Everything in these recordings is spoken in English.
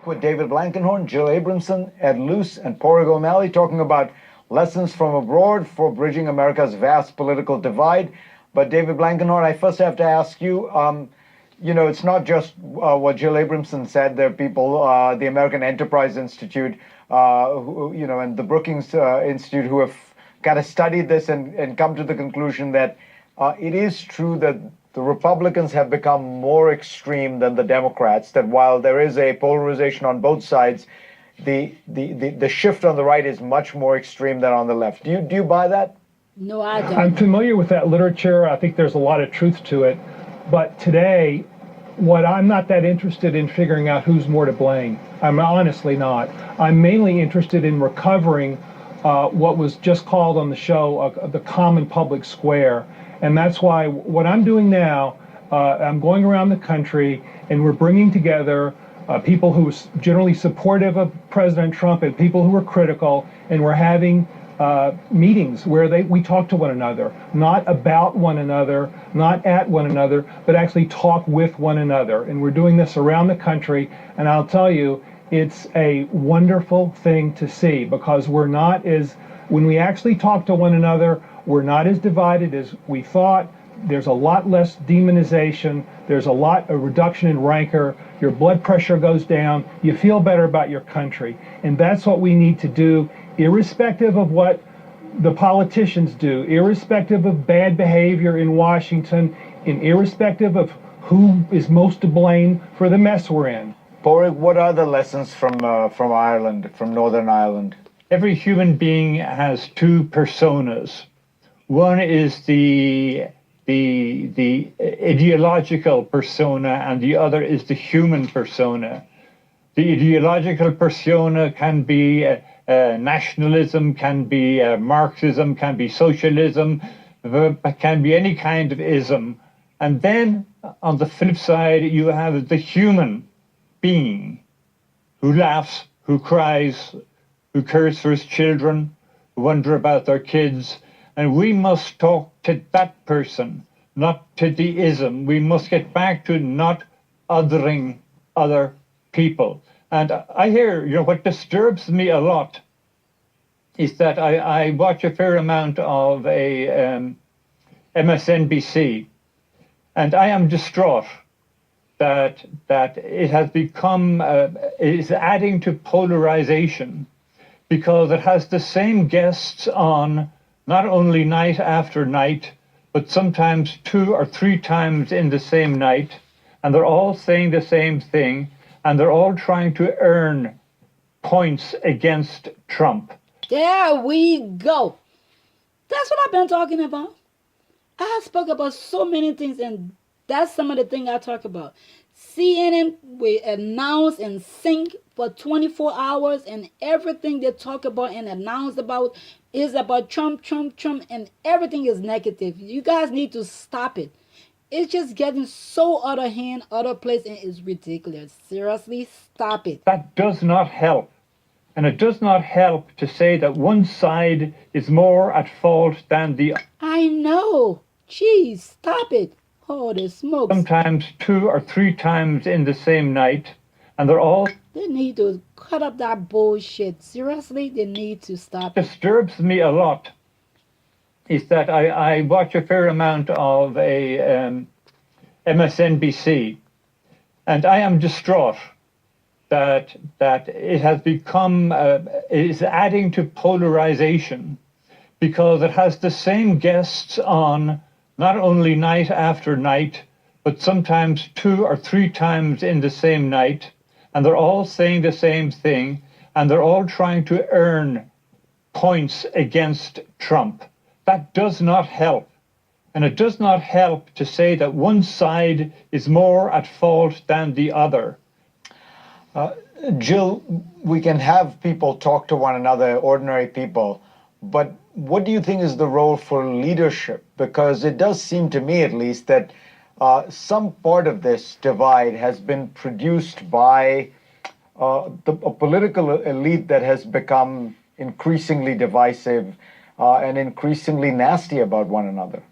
With David Blankenhorn, Jill Abramson, Ed Luce, and Padraig O'Malley talking about lessons from abroad for bridging America's vast political divide. But David Blankenhorn, I first have to ask you, it's not just what Jill Abramson said. There are people, the American Enterprise Institute, and the Brookings Institute who have kind of studied this and come to the conclusion that it is true that the Republicans have become more extreme than the Democrats, that while there is a polarization on both sides, the shift on the right is much more extreme than on the left. Do you buy that? No, I don't. I'm familiar with that literature. I think there's a lot of truth to it. But today, I'm not that interested in figuring out who's more to blame. I'm honestly not. I'm mainly interested in recovering what was just called on the show the common public square. And that's why what I'm doing now, I'm going around the country and we're bringing together people who are generally supportive of President Trump and people who are critical, and we're having meetings where we talk to one another, not about one another, not at one another, but actually talk with one another. And we're doing this around the country, and I'll tell you, it's a wonderful thing to see, because when we actually talk to one another, we're not as divided as we thought. There's a lot less demonization. There's a reduction in rancor. Your blood pressure goes down. You feel better about your country. And that's what we need to do, irrespective of what the politicians do, irrespective of bad behavior in Washington, and irrespective of who is most to blame for the mess we're in. Padraig, what are the lessons from Ireland, from Northern Ireland? Every human being has two personas. One is the ideological persona, and the other is the human persona. The ideological persona can be nationalism, can be Marxism, can be socialism, can be any kind of ism. And then on the flip side, you have the human being who laughs, who cries, who cares for his children, who wonder about their kids. And we must talk to that person, not to the ism. We must get back to not othering other people. And I hear, what disturbs me a lot is that I watch a fair amount of MSNBC, and I am distraught that it has become, is adding to polarization, because it has the same guests on not only night after night, but sometimes 2 or 3 times in the same night, and they're all saying the same thing, and they're all trying to earn points against Trump. There we go. That's what I've been talking about. I spoke about so many things, and that's some of the things I talk about. CNN will announce and sync for 24 hours, and everything they talk about and announce about is about Trump, Trump, Trump, and everything is negative. You guys need to stop it. It's just getting so out of hand, out of place, and it's ridiculous. Seriously, stop it. That does not help. And it does not help to say that one side is more at fault than the other. I know. Jeez, stop it. Holy smokes. Sometimes 2 or 3 times in the same night, and they're all... They need to cut up that bullshit. Seriously, they need to stop it. Disturbs me a lot is that I watch a fair amount of MSNBC, and I am distraught that it has become, is adding to polarization, because it has the same guests on not only night after night, but sometimes 2 or 3 times in the same night, and they're all saying the same thing, and they're all trying to earn points against Trump. That does not help. And it does not help to say that one side is more at fault than the other. Jill, we can have people talk to one another, ordinary people, but what do you think is the role for leadership? Because it does seem to me, at least, that some part of this divide has been produced by a political elite that has become increasingly divisive and increasingly nasty about one another.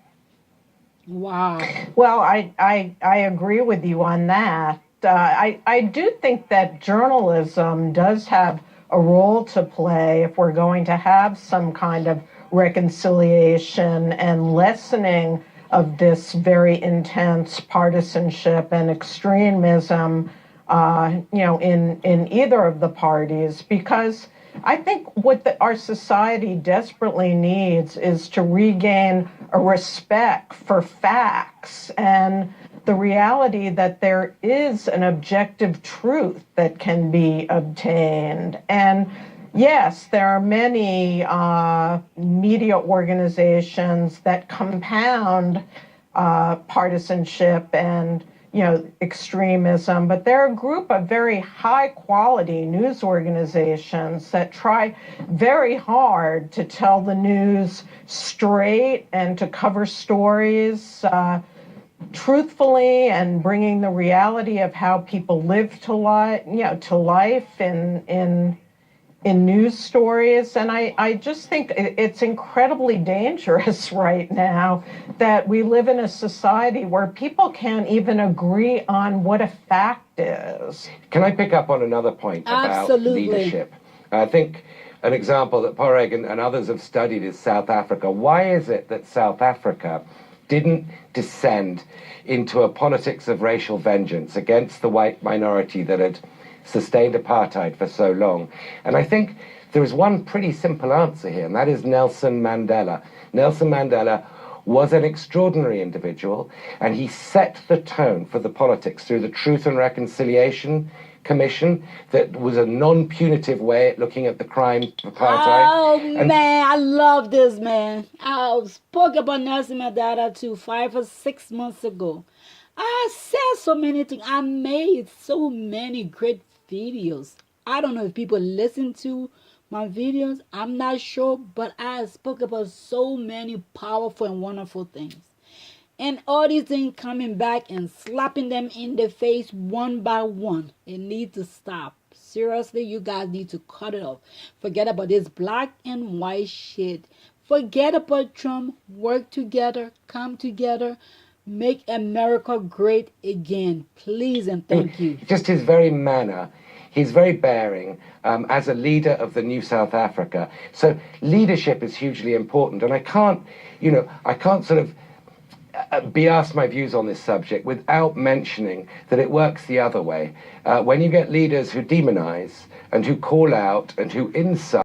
Wow. Well, I agree with you on that. I do think that journalism does have a role to play if we're going to have some kind of reconciliation and lessening of this very intense partisanship and extremism, in either of the parties, because I think what our society desperately needs is to regain a respect for facts and the reality that there is an objective truth that can be obtained. And yes, there are many media organizations that compound partisanship and extremism, but there are a group of very high quality news organizations that try very hard to tell the news straight and to cover stories truthfully and bringing the reality of how people live to life in news stories. And I just think it's incredibly dangerous right now that we live in a society where people can't even agree on what a fact is. Can I pick up on another point about Absolutely. leadership? I think an example that Poreg and others have studied is South Africa. Why is it that South Africa didn't descend into a politics of racial vengeance against the white minority that had sustained apartheid for so long? And I think there is one pretty simple answer here, and that is Nelson Mandela. Nelson Mandela was an extraordinary individual, and he set the tone for the politics through the Truth and Reconciliation Commission that was a non-punitive way at looking at the crime of apartheid. Oh, man, I love this, man. I spoke about Nelson Mandela too 5 or 6 months ago. I said so many things. I made so many great videos. I don't know if people listen to my videos. I'm not sure, but I spoke about so many powerful and wonderful things. And all these things coming back and slapping them in the face one by one. It needs to stop. Seriously, you guys need to cut it off. Forget about this black and white shit. Forget about Trump. Work together. Come together. Make America great again. Please and thank you. Just his very manner, he's very bearing as a leader of the new South Africa. So leadership is hugely important. And I can't sort of be asked my views on this subject without mentioning that it works the other way. When you get leaders who demonize and who call out and who insult